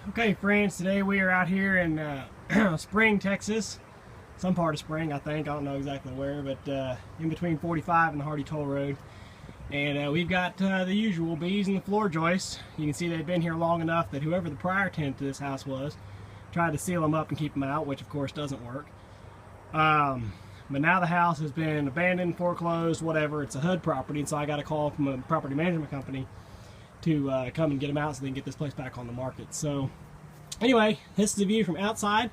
Okay friends, today we are out here in Spring, Texas. Some part of Spring, I think. I don't know exactly where, but in between 45 and the Hardy Toll Road. And we've got the usual bees in the floor joists. You can see they've been here long enough that whoever the prior tenant to this house was tried to seal them up and keep them out, which of course doesn't work. But now the house has been abandoned, foreclosed, whatever. It's a HUD property, and so I got a call from a property management company to come and get them out so they can get this place back on the market. So anyway, this is the view from outside,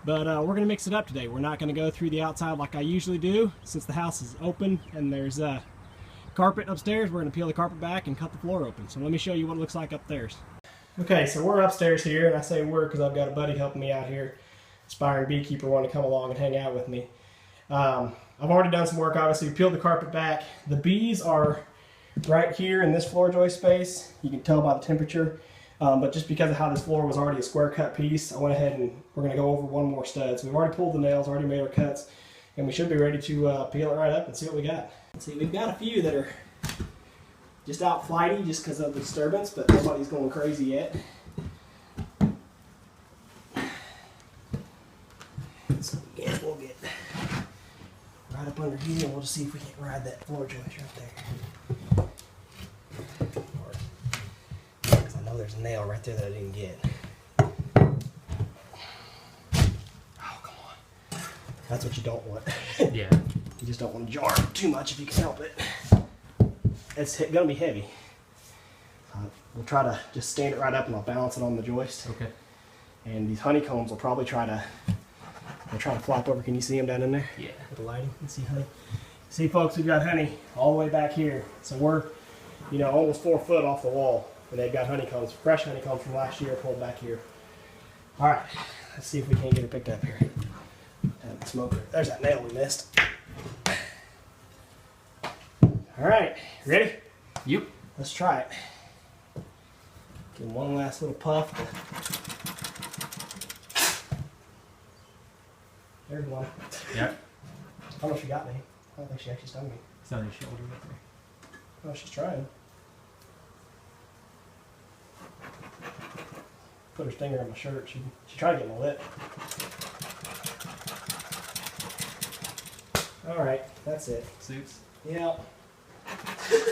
but we're going to mix it up today. We're not going to go through the outside like I usually do. Since the house is open and there's carpet upstairs, we're going to peel the carpet back and cut the floor open. So let me show you what it looks like upstairs. Okay, so we're upstairs here, and I say we're because I've got a buddy helping me out here, aspiring beekeeper, wanting to come along and hang out with me. I've already done some work. Obviously peeled the carpet back. The bees are right here in this floor joist space. You can tell by the temperature, but just because of how this floor was already a square cut piece, I went ahead and we're going to go over one more stud. So we've already pulled the nails, already made our cuts, and we should be ready to peel it right up and see what we got. Let's see, we've got a few that are just out flighty just because of the disturbance, but nobody's going crazy yet. So yeah, we'll get right up under here and we'll just see if we can ride that floor joist right there. Because I know there's a nail right there that I didn't get. Oh, come on. That's what you don't want. Yeah. You just don't want to jar too much if you can help it. It's going to be heavy. We'll try to just stand it right up and I'll balance it on the joist. Okay. And these honeycombs will probably try to flop over. Can you see them down in there? Yeah. With the lighting, you can see honey. See folks, we've got honey all the way back here. So we're, you know, almost 4 foot off the wall. And they've got honeycombs, fresh honeycombs from last year pulled back here. All right, let's see if we can't get it picked up here. And the smoker, there's that nail we missed. All right, ready? Yep. Let's try it. Give one last little puff. There's one. Yep. I don't know if she got me. I don't think she actually stung me. It's on your shoulder right there. Oh, she's trying. Put her stinger in my shirt. She tried to get my lip. All right, that's it. Suits. Yeah.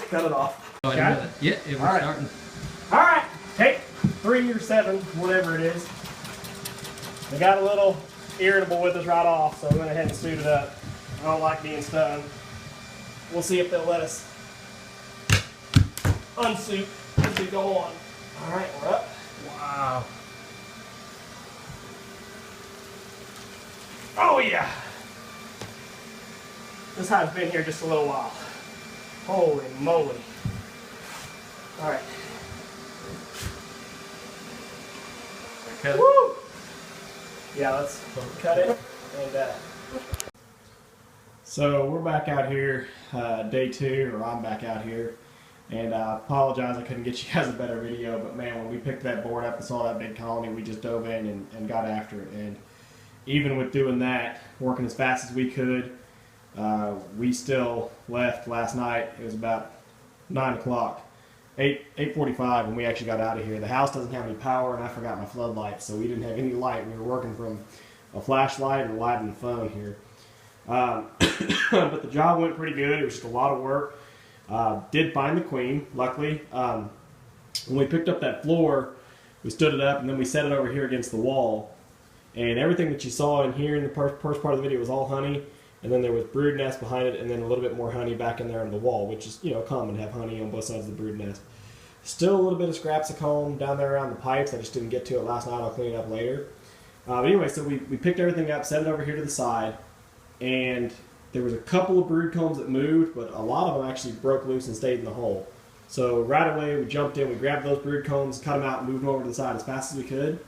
Cut it off. Oh, Got it? Yeah, we're All right. starting. All right, take 3 or 7, whatever it is. They got a little irritable with us right off, so I went ahead and suited it up. I don't like being stung. We'll see if they'll let us unsuit as we go on. All right, we're up. Wow. Oh yeah. This hive's been here just a little while. Holy moly. All right. Cut. Woo! Yeah, let's cut it. And so we're back out here, day 2, or I'm back out here. And I apologize I couldn't get you guys a better video, but man, when we picked that board up and saw that big colony, we just dove in and got after it. And even with doing that, working as fast as we could, we still left last night. It was about 9 o'clock, 8:45 when we actually got out of here. The house doesn't have any power, and I forgot my floodlights, so we didn't have any light. We were working from a flashlight and lighting the phone here. But the job went pretty good. It was just a lot of work. Did find the queen, luckily. When we picked up that floor, we stood it up, and then we set it over here against the wall. And everything that you saw in here in the first part of the video was all honey. And then there was brood nest behind it, and then a little bit more honey back in there on the wall, which is, you know, common to have honey on both sides of the brood nest. Still a little bit of scraps of comb down there around the pipes. I just didn't get to it last night. I'll clean it up later. But anyway, so we picked everything up, set it over here to the side, and there was a couple of brood combs that moved, but a lot of them actually broke loose and stayed in the hole. So right away we jumped in, we grabbed those brood combs, cut them out, and moved them over to the side as fast as we could.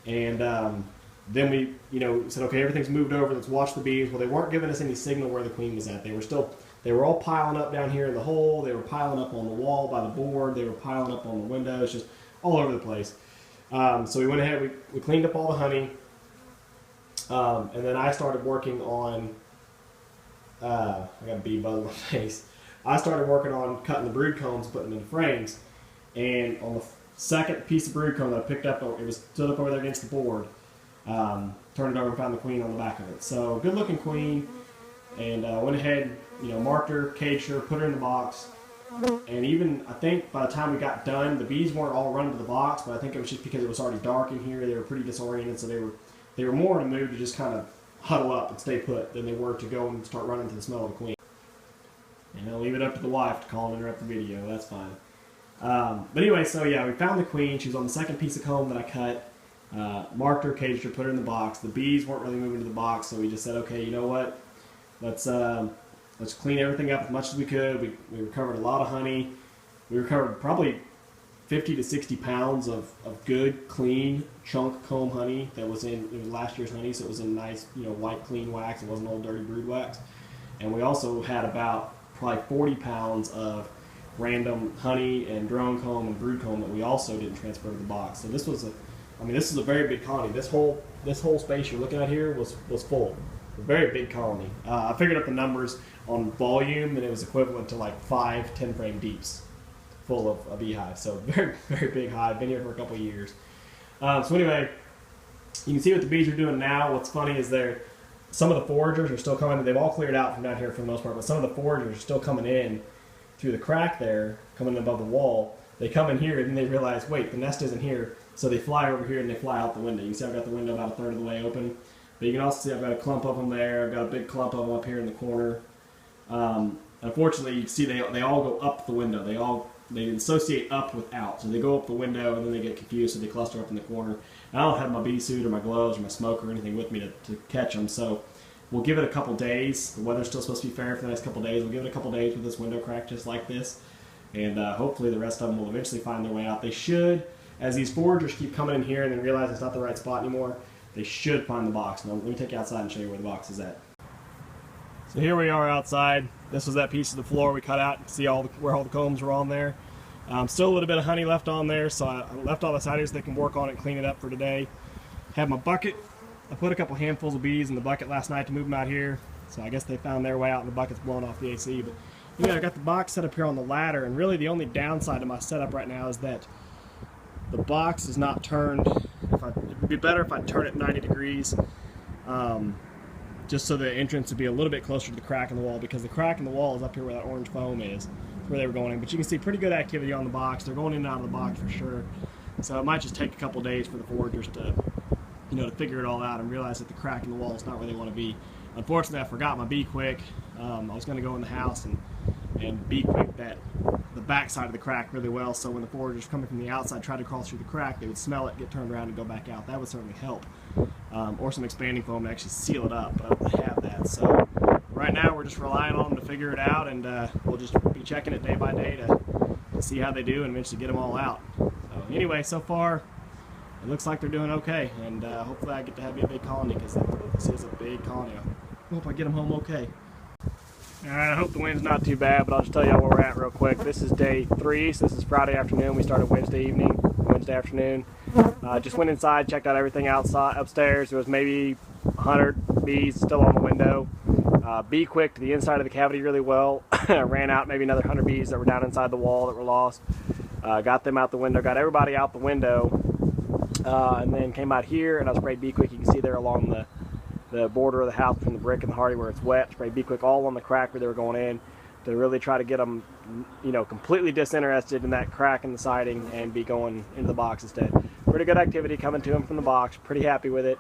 And then we, you know, said, okay, everything's moved over, let's watch the bees. Well, they weren't giving us any signal where the queen was at. They were all piling up down here in the hole. They were piling up on the wall by the board. They were piling up on the windows, just all over the place. So we went ahead, we cleaned up all the honey. And then I started working on, I got a bee buzz on my face. I started working on cutting the brood combs, putting them in frames. And on second piece of brood comb that I picked up. It was stood up over there against the board. Turned it over and found the queen on the back of it. So good looking queen, and went ahead, marked her, caged her, put her in the box. And even, I think by the time we got done, the bees weren't all running to the box, but I think it was just because it was already dark in here. They were pretty disoriented, so they were more in a mood to just kind of huddle up and stay put than they were to go and start running to the smell of the queen. And I'll leave it up to the wife to call and interrupt the video. That's fine. But anyway, so yeah, we found the queen. She was on the second piece of comb that I cut. Marked her, caged her, put her in the box. The bees weren't really moving to the box, so we just said, okay, you know what? Let's clean everything up as much as we could. We recovered a lot of honey. We recovered probably 50 to 60 pounds of good, clean, chunk comb honey that was it was last year's honey, so it was in nice, white, clean wax. It wasn't old, dirty brood wax. And we also had about probably 40 pounds of random honey and drone comb and brood comb that we also didn't transfer to the box. So this was this is a very big colony. This whole space you're looking at here was full. A very big colony. I figured up the numbers on volume, and it was equivalent to like 5 10-frame deeps full of a beehive. So very, very big hive. Been here for a couple of years. So anyway, you can see what the bees are doing now. What's funny is some of the foragers are still coming. They've all cleared out from down here for the most part, but some of the foragers are still coming in through the crack there, coming above the wall. They come in here and then they realize, wait, the nest isn't here. So they fly over here and they fly out the window. You can see I've got the window about a third of the way open. But you can also see I've got a clump of them there. I've got a big clump of them up here in the corner. Unfortunately, you can see they all go up the window. They associate up with out. So they go up the window and then they get confused, so they cluster up in the corner. And I don't have my bee suit or my gloves or my smoke or anything with me to catch them. So we'll give it a couple days. The weather's still supposed to be fair for the next couple days. We'll give it a couple days with this window crack just like this. And hopefully the rest of them will eventually find their way out. They should, as these foragers keep coming in here and then realize it's not the right spot anymore, they should find the box. Now, let me take you outside and show you where the box is at. So here we are outside. This was that piece of the floor we cut out. You can see where all the combs were on there. Still a little bit of honey left on there, so I left all this out here so they can work on it and clean it up for today. Have my bucket. I put a couple handfuls of bees in the bucket last night to move them out here. So I guess they found their way out and the bucket's blowing off the AC. But I got the box set up here on the ladder, and really the only downside to my setup right now is that the box is not turned. It would be better if I turn it 90 degrees, just so the entrance would be a little bit closer to the crack in the wall, because the crack in the wall is up here where that orange foam is. That's where they were going in. But you can see pretty good activity on the box. They're going in and out of the box for sure. So it might just take a couple days for the foragers to figure it all out and realize that the crack in the wall is not where they want to be. Unfortunately, I forgot my Bee Quick. I was going to go in the house and Bee Quick the back side of the crack really well, so when the foragers coming from the outside tried to crawl through the crack, they would smell it, get turned around, and go back out. That would certainly help. Or some expanding foam to actually seal it up, but I don't have that. So right now we're just relying on them to figure it out, and we'll just be checking it day by day to see how they do and eventually get them all out. So anyway, so far it looks like they're doing okay, and hopefully I get to have me a big colony, because this is a big colony. I hope I get them home okay. Alright, I hope the wind's not too bad, but I'll just tell y'all where we're at real quick. This is day 3, so this is Friday afternoon. We started Wednesday afternoon. Just went inside, checked out everything outside, upstairs. There was maybe 100 bees still on the window. Bee Quick to the inside of the cavity really well. Ran out maybe another 100 bees that were down inside the wall that were lost. Got them out the window, got everybody out the window, and then came out here and I sprayed Bee Quick. You can see there along the border of the house between the brick and the hardy where it's wet. Sprayed Bee Quick all on the crack where they were going in to really try to get them, completely disinterested in that crack in the siding and be going into the box instead. Pretty good activity coming to them from the box. Pretty happy with it.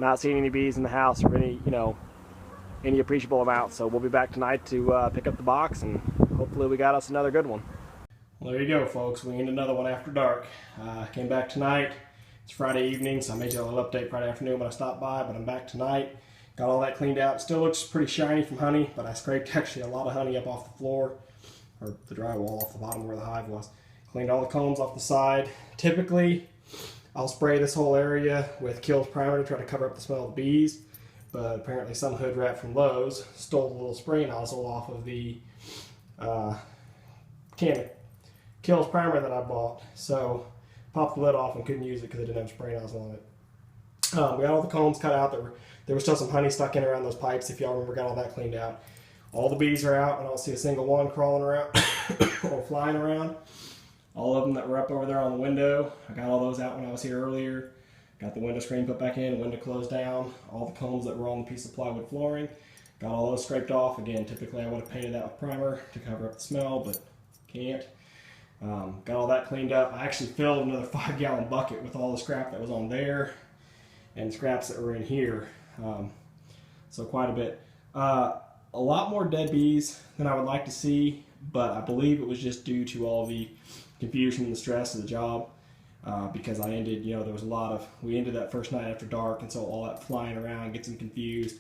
Not seeing any bees in the house or any appreciable amount. So we'll be back tonight to pick up the box, and hopefully we got us another good one. Well, there you go, folks. We ended another one after dark. Came back tonight. It's Friday evening, so I made you a little update Friday afternoon when I stopped by, but I'm back tonight. Got all that cleaned out. It still looks pretty shiny from honey, but I scraped actually a lot of honey up off the floor, or the drywall off the bottom where the hive was. Cleaned all the combs off the side. Typically, I'll spray this whole area with Kills Primer to try to cover up the smell of bees, but apparently some hood rat from Lowe's stole the little spray nozzle off of the can of Kills Primer that I bought. So popped the lid off and couldn't use it because it didn't have a spray nozzle on it. We got all the combs cut out. There was still some honey stuck in around those pipes, if y'all remember. Got all that cleaned out. All the bees are out, and I don't see a single one crawling around or flying around. All of them that were up over there on the window, I got all those out when I was here earlier. Got the window screen put back in, window closed down. All the combs that were on the piece of plywood flooring, got all those scraped off. Again, typically I would have painted that with primer to cover up the smell, but can't. Got all that cleaned up. I actually filled another 5-gallon bucket with all the scrap that was on there and scraps that were in here. So quite a bit. A lot more dead bees than I would like to see, but I believe it was just due to all the confusion and the stress of the job. Because I ended, there was a lot of, we ended that first night after dark, and so all that flying around gets them confused.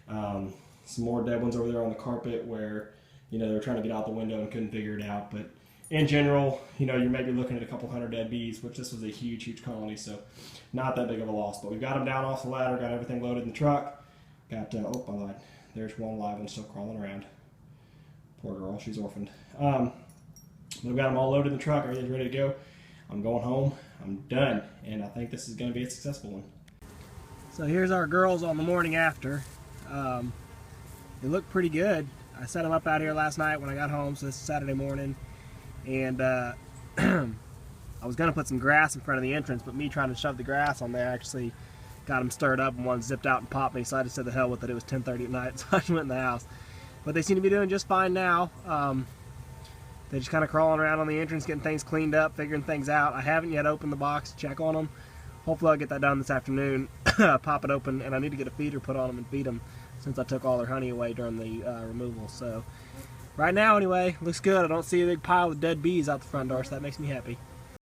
Some more dead ones over there on the carpet where, they were trying to get out the window and couldn't figure it out. But in general, you're maybe looking at a couple hundred dead bees, which this was a huge, huge colony, so not that big of a loss. But we got them down off the ladder, got everything loaded in the truck. Got, oh, I lied. There's one live one still crawling around. Poor girl, she's orphaned. We've got them all loaded in the truck, everything's ready to go. I'm going home, I'm done, and I think this is going to be a successful one. So here's our girls on the morning after. They look pretty good. I set them up out here last night when I got home, so this is Saturday morning, and I was going to put some grass in front of the entrance, but me trying to shove the grass on there actually got them stirred up, and one zipped out and popped me, so I just said the hell with it. It was 10:30 at night, so I just went in the house. But they seem to be doing just fine now. They're just kind of crawling around on the entrance, getting things cleaned up, figuring things out. I haven't yet opened the box to check on them. Hopefully I'll get that done this afternoon, pop it open, and I need to get a feeder put on them and feed them since I took all their honey away during the removal. So right now anyway, looks good. I don't see a big pile of dead bees out the front door, so that makes me happy.